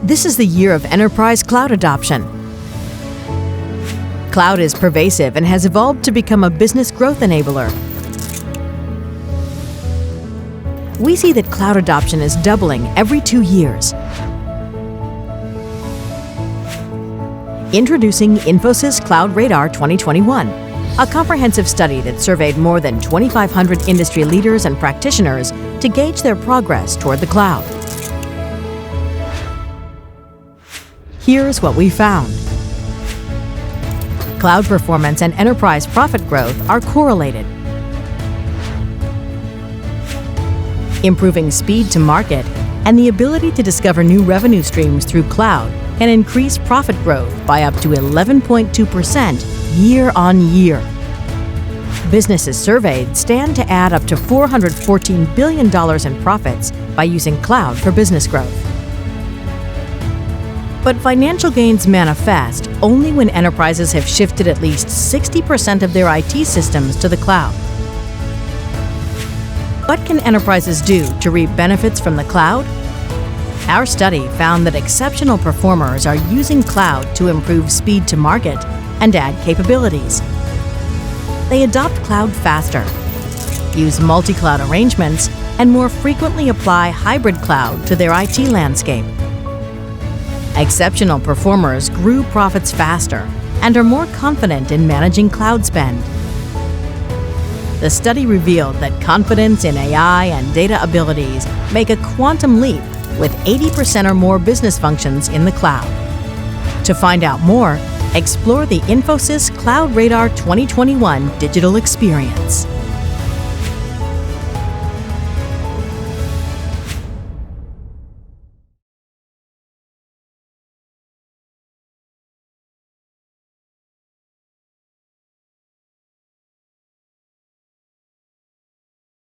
This is the year of enterprise cloud adoption. Cloud is pervasive and has evolved to become a business growth enabler. We see that cloud adoption is doubling every 2 years. Introducing Infosys Cloud Radar 2021, a comprehensive study that surveyed more than 2,500 industry leaders and practitioners to gauge their progress toward the cloud. Here's what we found. Cloud performance and enterprise profit growth are correlated. Improving speed to market and the ability to discover new revenue streams through cloud can increase profit growth by up to 11.2% year on year. Businesses surveyed stand to add up to $414 billion in profits by using cloud for business growth. But financial gains manifest only when enterprises have shifted at least 60% of their IT systems to the cloud. What can enterprises do to reap benefits from the cloud? Our study found that exceptional performers are using cloud to improve speed to market and add capabilities. They adopt cloud faster, use multi-cloud arrangements, and more frequently apply hybrid cloud to their IT landscape. Exceptional performers grew profits faster and are more confident in managing cloud spend. The study revealed that confidence in AI and data abilities make a quantum leap with 80% or more business functions in the cloud. To find out more, explore the Infosys Cloud Radar 2021 digital experience.